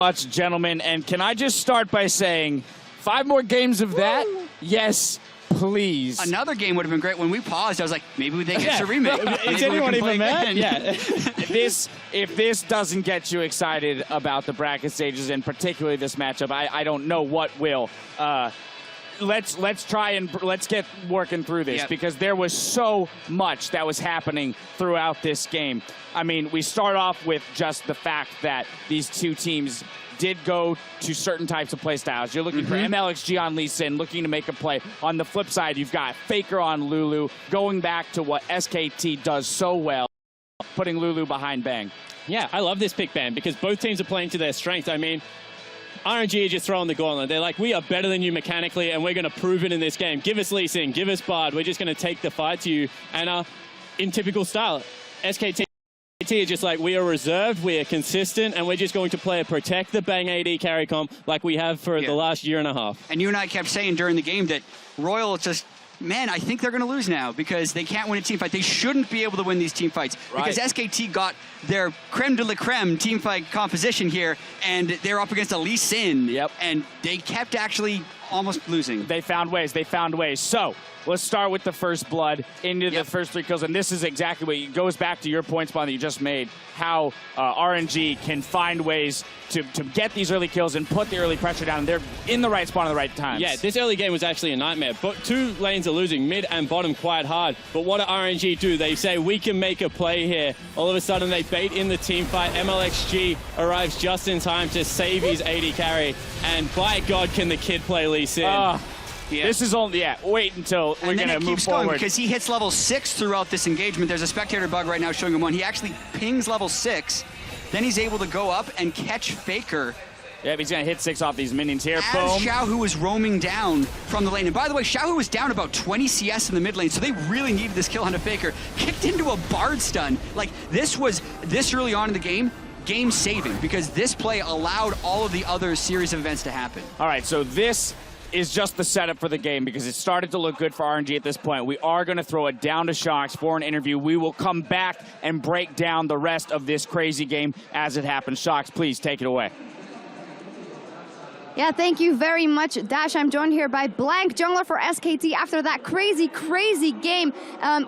much, gentlemen. And can I just start by saying 5 more games of that? Yes, please. Another game would have been great. When we paused, I was like, maybe they get a remake. Is anyone even mad? Yeah. If this doesn't get you excited about the bracket stages, and particularly this matchup, I don't know what will. Let's try and let's get working through this, because there was so much that was happening throughout this game. I mean, we start off with just the fact that these two teams did go to certain types of play styles. You're looking for MLXG on Lee Sin, looking to make a play. On the flip side, you've got Faker on Lulu, going back to what SKT does so well, putting Lulu behind Bang. Yeah, I love this pick, Ben, because both teams are playing to their strength. I mean, RNG are just throwing the gauntlet. They're like, we are better than you mechanically, and we're going to prove it in this game. Give us Lee Sin, give us Bard. We're just going to take the fight to you. And in typical style, SKT is just like, we are reserved, we are consistent, and we're just going to play a protect the Bang AD carry comp like we have for the last year and a half. And you and I kept saying during the game that Royal just, man, I think they're going to lose now because they can't win a team fight. They shouldn't be able to win these team fights because SKT got their creme de la creme team fight composition here, and they're up against a Lee Sin, and they kept actually almost losing. They found ways. They found ways. So let's start with the first blood into the first 3 kills, and this is exactly what it goes back to your point, Spawn, that you just made, how RNG can find ways to get these early kills and put the early pressure down, and they're in the right spot at the right times. Yeah, this early game was actually a nightmare, but 2 lanes are losing, mid and bottom quite hard. But what do RNG do? They say, we can make a play here. All of a sudden, they bait in the team fight. MLXG arrives just in time to save his AD carry, and by God, can the kid play Lee Sin. This is only, wait until we're going to move forward. Because he hits level 6 throughout this engagement. There's a spectator bug right now showing him 1. He actually pings level 6. Then he's able to go up and catch Faker. Yeah, he's going to hit 6 off these minions here. As Boom. Xiaohu was roaming down from the lane. And by the way, Xiaohu was down about 20 CS in the mid lane, so they really needed this kill onto Faker. Kicked into a Bard stun. Like, this was, this early on in the game, game saving, because this play allowed all of the other series of events to happen. All right, so this is just the setup for the game, because it started to look good for RNG at this point. We are going to throw it down to Shox for an interview. We will come back and break down the rest of this crazy game as it happens. Shox, please take it away. Yeah, thank you very much, Dash. I'm joined here by Blank, jungler for SKT, after that crazy, crazy game.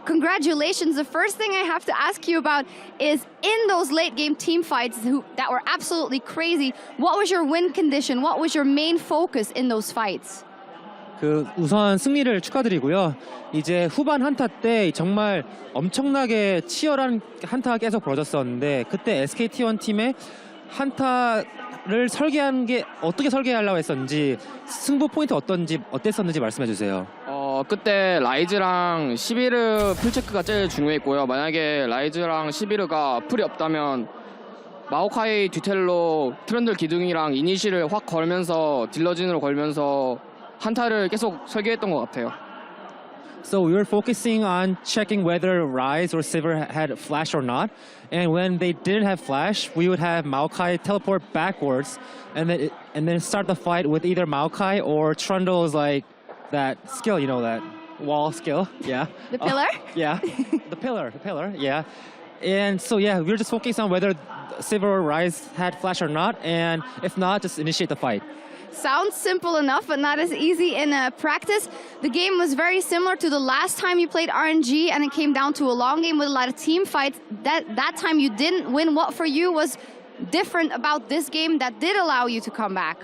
Congratulations. The first thing I have to ask you about is, in those late game team fights that were absolutely crazy, what was your win condition? What was your main focus in those fights? 우선 승리를 축하드리고요. 이제 후반 한타 때 정말 엄청나게 치열한 한타가 계속 벌어졌었는데, 그때 SKT T1 팀의 한타를 설계한 게 어떻게 설계하려고 했었는지, 승부 포인트 어땠었는지 말씀해 주세요. 그때 라이즈랑 시비르 풀체크가 제일 중요했고요. 만약에 라이즈랑 시비르가 풀이 없다면 마오카이 뒤텔로 트런들 기둥이랑 이니시를 확 걸면서 딜러진으로 걸면서 한타를 계속 설계했던 것 같아요. So we were focusing on checking whether Ryze or Sivir had flash or not. And when they didn't have flash, we would have Maokai teleport backwards and then start the fight with either Maokai or Trundle's like that skill, you know, that wall skill. Yeah. The pillar? Yeah. The pillar, yeah. And so yeah, we were just focusing on whether Sivir or Ryze had flash or not, and if not, just initiate the fight. Sounds simple enough, but not as easy in practice. The game was very similar to the last time you played RNG, and it came down to a long game with a lot of team fights. That time you didn't win. What for you was different about this game that did allow you to come back?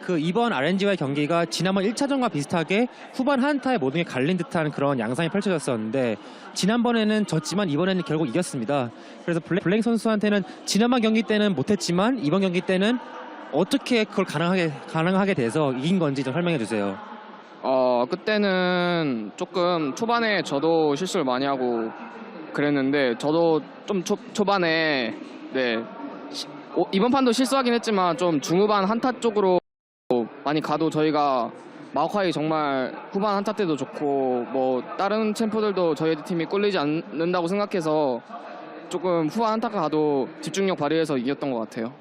이번 RNG와의 경기가 지난번 1차전과 비슷하게 후반 한타에 모든 게 갈린 듯한 그런 양상이 펼쳐졌었는데, 지난번에는 졌지만 이번에는 결국 이겼습니다. 그래서 블랭 선수한테는 지난번 경기 때는 못했지만 이번 경기 때는 어떻게 그걸 가능하게 돼서 이긴 건지 좀 설명해 주세요. 그때는 조금 초반에 저도 실수를 많이 하고 그랬는데, 저도 좀 초반에 이번 판도 실수하긴 했지만 좀 중후반 한타 쪽으로 많이 가도 저희가 마오카이 정말 후반 한타 때도 좋고 뭐 다른 챔프들도 저희 팀이 꿀리지 않는다고 생각해서 조금 후반 한타가 가도 집중력 발휘해서 이겼던 것 같아요.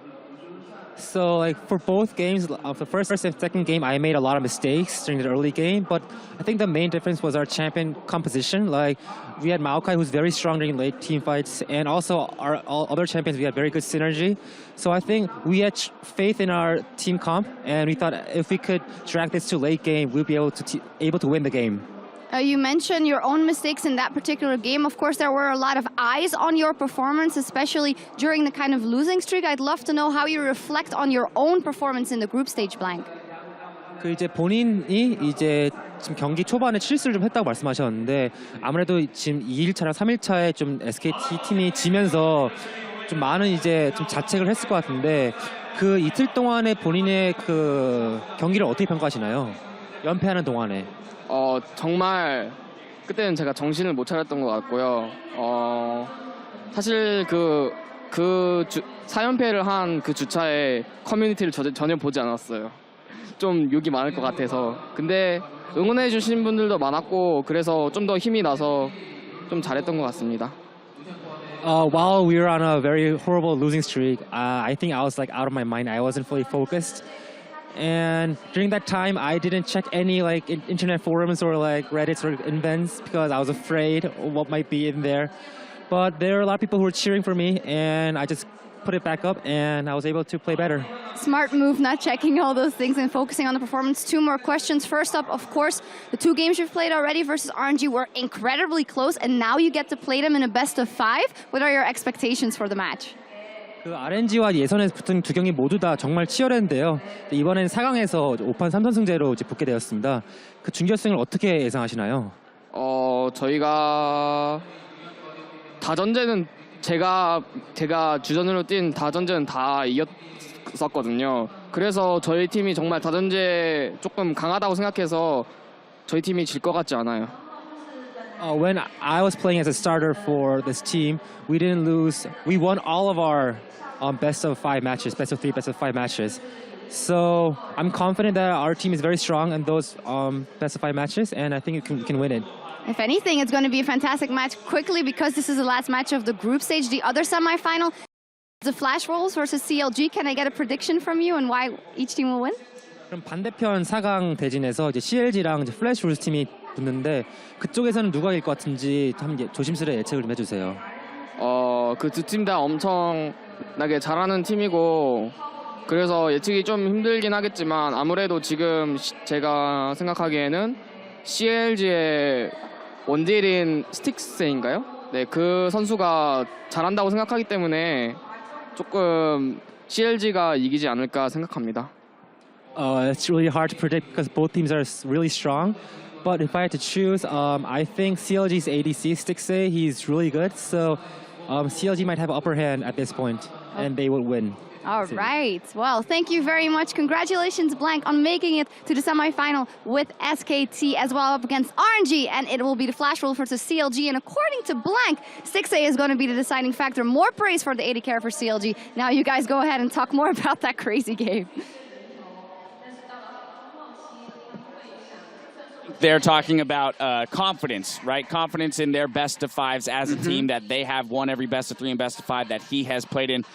So like for both games, the first and second game, I made a lot of mistakes during the early game. But I think the main difference was our champion composition. Like we had Maokai, who's very strong during late team fights, and also our all other champions, we had very good synergy. So I think we had faith in our team comp, and we thought if we could drag this to late game, we'd be able to win the game. You mentioned your own mistakes in that particular game. Of course, there were a lot of eyes on your performance, especially during the kind of losing streak. I'd love to know how you reflect on your own performance in the group stage, Blank. 그 이제 본인이 이제 지금 경기 초반에 실수를 좀 했다고 말씀하셨는데 아무래도 지금 2일차랑 3일차에 좀 SKT 팀이 지면서 좀 많은 이제 좀 자책을 했을 것 같은데 그 이틀 동안에 본인의 그 경기를 어떻게 평가하시나요? 연패하는 동안에. 정말 그때는 제가 정신을 못 차렸던 것 같고요. 사실 그 4연패를 한 그 주차에 커뮤니티를 전혀 보지 않았어요. 좀 욕이 많을 것 같아서. 근데 응원해 주신 분들도 많았고 그래서 좀 더 힘이 나서 좀 잘했던 것 같습니다. While we were on a very horrible losing streak, I think I was like out of my mind. I wasn't fully focused. And during that time, I didn't check any like internet forums or like Reddits or events because I was afraid of what might be in there. But there were a lot of people who were cheering for me, and I just put it back up, and I was able to play better. Smart move, not checking all those things and focusing on the performance. Two more questions. First up, of course, the two games you've played already versus RNG were incredibly close, and now you get to play them in a best of 5. What are your expectations for the match? 그 RNG와 예선에 붙은 두 경기 모두 다 정말 치열했는데요. 이번에는 4강에서 5판 3선승제로 이제 붙게 되었습니다. 그 준결승을 어떻게 예상하시나요? 저희가 다전제는 제가 주전으로 뛴 다전제는 다 이겼었거든요. 그래서 저희 팀이 정말 다전제 조금 강하다고 생각해서 저희 팀이 질 것 같지 않아요. When I was playing as a starter for this team, we didn't lose. We won all of our best of 5 matches, best of 3, best of 5 matches. So I'm confident that our team is very strong in those best of 5 matches, and I think we can win it. If anything, it's going to be a fantastic match quickly because this is the last match of the group stage. The other semifinal, the Flash Rolls versus CLG. Can I get a prediction from you and why each team will win? 그럼 반대편 4강 대진에서 이제 CLG랑 이제 플래시 롤스 팀이 붙는데 그쪽에서는 누가 이길 것 같은지 참 조심스레 예측을 좀 해주세요. 그 두 팀 다 엄청나게 잘하는 팀이고 그래서 예측이 좀 힘들긴 하겠지만 아무래도 지금 제가 생각하기에는 CLG의 원딜인 스틱스인가요? 네, 그 선수가 잘한다고 생각하기 때문에 조금 CLG가 이기지 않을까 생각합니다. It's really hard to predict because both teams are really strong. But if I had to choose, I think CLG's ADC, Stixay, he's really good. So CLG might have an upper hand at this point, and they will win. All right. Well, thank you very much. Congratulations, Blank, on making it to the semifinal with SKT as well up against RNG. And it will be the Flash Roll versus CLG. And according to Blank, Stixay is going to be the deciding factor. More praise for the AD carry for CLG. Now you guys go ahead and talk more about that crazy game. They're talking about confidence, right? Confidence in their best of 5s as a team, that they have won every best of 3 and best of 5 that he has played in.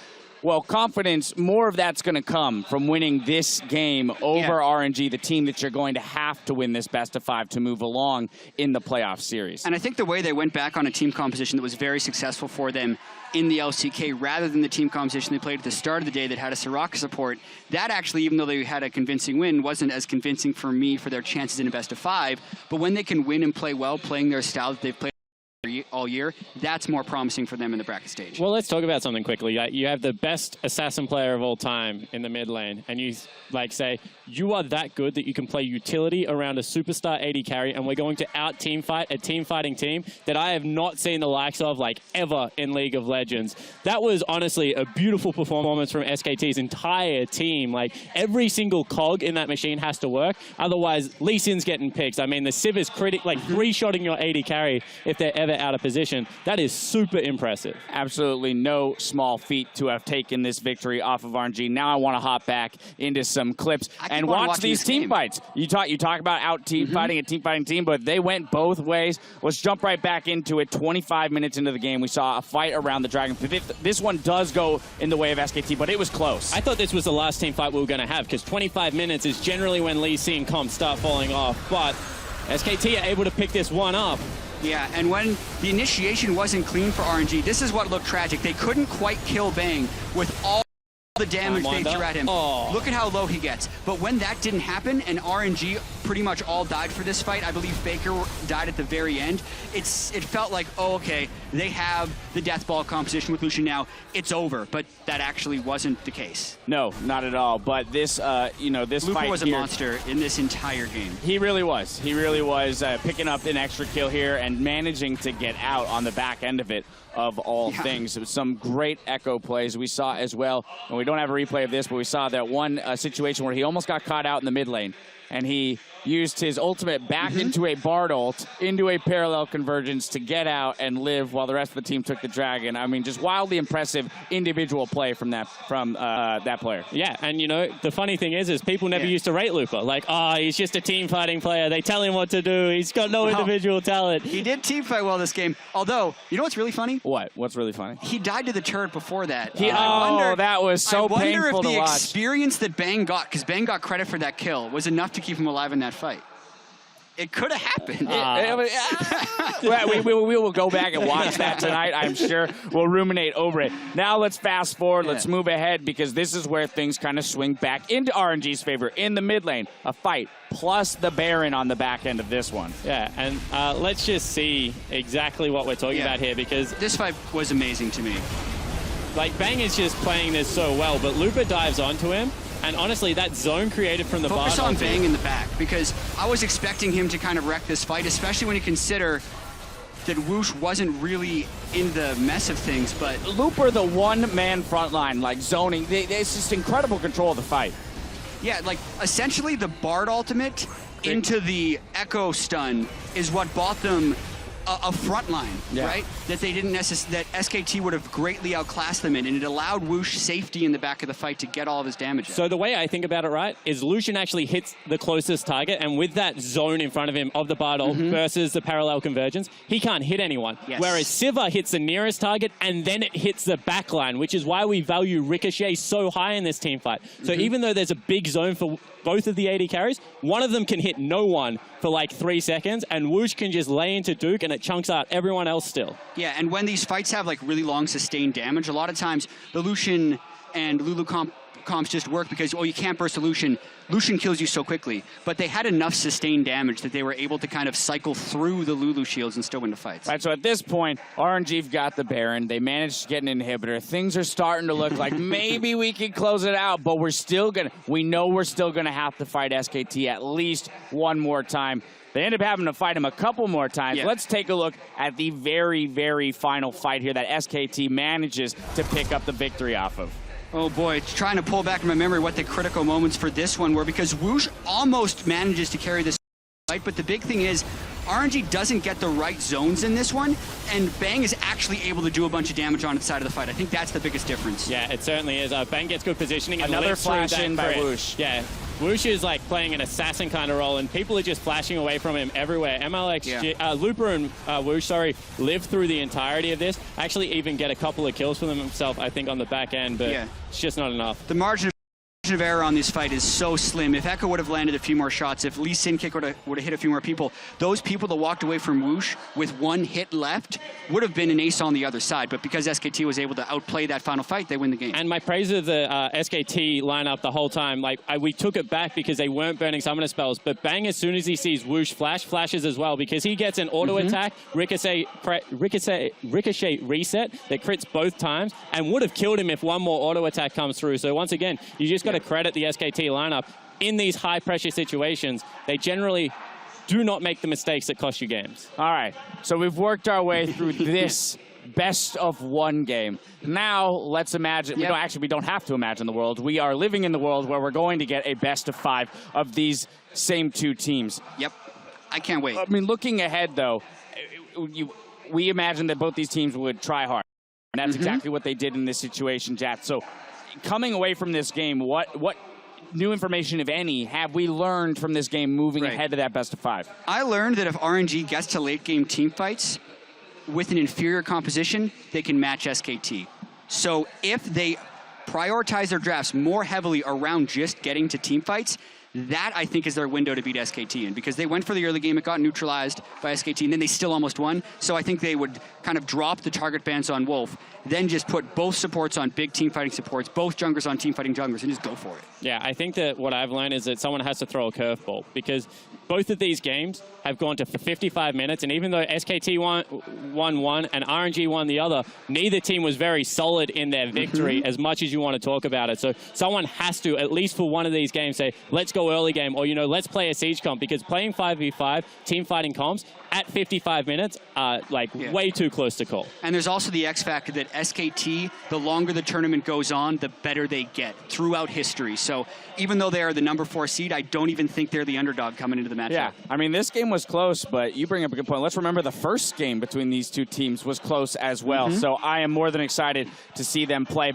Well, confidence, more of that's going to come from winning this game over RNG, the team that you're going to have to win this best of 5 to move along in the playoff series. And I think the way they went back on a team composition that was very successful for them in the LCK, rather than the team composition they played at the start of the day that had a Soraka support, that actually, even though they had a convincing win, wasn't as convincing for me for their chances in a best of 5. But when they can win and play well, playing their style that they've played all year, that's more promising for them in the bracket stage. Well, let's talk about something quickly. You have the best assassin player of all time in the mid lane, and you say you are that good that you can play utility around a superstar AD carry, and we're going to out team fight a team fighting team that I have not seen the likes of ever in League of Legends. That was honestly a beautiful performance from SKT's entire team. Every single cog in that machine has to work, otherwise Lee Sin's getting picked. I mean, the Civ is 3-shotting your AD carry if they're ever private out of position. That is super impressive. Absolutely no small feat to have taken this victory off of RNG. Now I want to hop back into some clips and watch these team fights. You talk about out team fighting a team fighting team, but they went both ways. Let's jump right back into it. 25 minutes into the game, we saw a fight around the Dragon. This one does go in the way of SKT, but it was close. I thought this was the last team fight we were going to have, because 25 minutes is generally when Lee Sin and Comp start falling off, but SKT are able to pick this one up. Yeah, and when the initiation wasn't clean for RNG, this is what looked tragic. They couldn't quite kill Bang with all the damage they threw at him. Oh. Look at how low he gets. But when that didn't happen and RNG pretty much all died for this fight, I believe Faker died at the very end, it felt like, oh, okay, they have the death ball composition with Lucian now. It's over, but that actually wasn't the case. No, not at all. But this, this Lupa fight was a here, monster in this entire game. He really was. He really was picking up an extra kill here and managing to get out on the back end of it, of all things. It was some great echo plays we saw as well. And we don't have a replay of this, but we saw that one situation where he almost got caught out in the mid lane. And he used his ultimate back into a Bard ult, into a parallel convergence to get out and live while the rest of the team took the Dragon. I mean, just wildly impressive individual play from that player. Yeah, and the funny thing is people never used to rate Lupa. Like, he's just a team fighting player. They tell him what to do. He's got no individual talent. He did team fight well this game. Although, you know what's really funny? What? What's really funny? He died to the turret before that. That was so painful to watch. I wonder if the experience that Bang got, because Bang got credit for that kill, was enough to keep him alive in that fight. It could have happened. We will go back and watch that tonight, I'm sure. We'll ruminate over it. Now let's fast forward. Let's move ahead, because this is where things kind of swing back into RNG's favor. In the mid lane, a fight, plus the Baron on the back end of this one. Yeah, and let's just see exactly what we're talking about here, because this fight was amazing to me. Like, Bang is just playing this so well, but Lupa dives onto him. And honestly, that zone created from the Bard. Focus on Bang in the back, because I was expecting him to kind of wreck this fight, especially when you consider that Whoosh wasn't really in the mess of things, but... Looper, the one-man front line, like zoning, it's just incredible control of the fight. Yeah, like, essentially the Bard ultimate into the Echo stun is what bought them a front line, right? That they didn't necessarily, that SKT would have greatly outclassed them in, and it allowed Whoosh safety in the back of the fight to get all of his damage out. So the way I think about it, right, is Lucian actually hits the closest target, and with that zone in front of him of the Bard ult versus the parallel convergence, he can't hit anyone. Whereas Siva hits the nearest target, and then it hits the back line, which is why we value Ricochet so high in this team fight. So even though there's a big zone for both of the AD carries, one of them can hit no one for like 3 seconds, and Whoosh can just lay into Duke, and it chunks out everyone else still. Yeah, and when these fights have like really long sustained damage, a lot of times the Lucian and Lulu comps just work because, you can't burst a Lucian. Lucian kills you so quickly, but they had enough sustained damage that they were able to kind of cycle through the Lulu shields and still win the fights. Right, so at this point, RNG've got the Baron. They managed to get an inhibitor. Things are starting to look like maybe we can close it out, but we know we're still gonna have to fight SKT at least one more time. They end up having to fight him a couple more times. Let's take a look at the very, very final fight here that SKT manages to pick up the victory off of. Oh boy, trying to pull back in my memory what the critical moments for this one were, because Whoosh almost manages to carry this fight, but the big thing is RNG doesn't get the right zones in this one, and Bang is actually able to do a bunch of damage on its side of the fight. I think that's the biggest difference. Yeah, it certainly is. Bang gets good positioning. And another flash in by Whoosh. Yeah, Whoosh is like playing an assassin kind of role, and people are just flashing away from him everywhere. Looper and Whoosh, live through the entirety of this. Actually even get a couple of kills for them himself, I think, on the back end, but it's just not enough. The margin of error on this fight is so slim. If Echo would have landed a few more shots, if Lee Sin kick would have hit a few more people, those people that walked away from Whoosh with one hit left would have been an ace on the other side. But because SKT was able to outplay that final fight, they win the game. And my praise of the SKT lineup the whole time, we took it back because they weren't burning summoner spells, but Bang, as soon as he sees Whoosh flashes as well, because he gets an auto attack, ricochet reset that crits both times, and would have killed him if one more auto attack comes through. So once again, you just got to credit the SKT lineup. In these high pressure situations, they generally do not make the mistakes that cost you games. All right, so we've worked our way through this best of one game. Now let's imagine, we don't have to imagine the world. We are living in the world where we're going to get a best of 5 of these same two teams. Yep, I can't wait. I mean, looking ahead though, we imagined that both these teams would try hard. And that's exactly what they did in this situation, Jat. So coming away from this game, what new information, if any, have we learned from this game moving ahead to that best of 5? I learned that if RNG gets to late game team fights with an inferior composition, they can match SKT. So if they prioritize their drafts more heavily around just getting to team fights, that, I think, is their window to beat SKT in, because they went for the early game, it got neutralized by SKT, and then they still almost won. So I think they would kind of drop the target bans on Wolf, then just put both supports on big team fighting supports, both junglers on team fighting junglers, and just go for it. Yeah, I think that what I've learned is that someone has to throw a curveball, because both of these games have gone to 55 minutes, and even though SKT won one and RNG won the other, neither team was very solid in their victory as much as you want to talk about it. So someone has to, at least for one of these games, say, let's go early game, or, you know, let's play a siege comp, because playing 5v5 team fighting comps at 55 minutes are like way too close to call. And there's also the X factor that SKT, the longer the tournament goes on, the better they get throughout history. So even though they are the number 4 seed, I don't even think they're the underdog coming into the matchup. Yeah, I mean, this game was close, but you bring up a good point. Let's remember the first game between these two teams was close as well. So I am more than excited to see them play.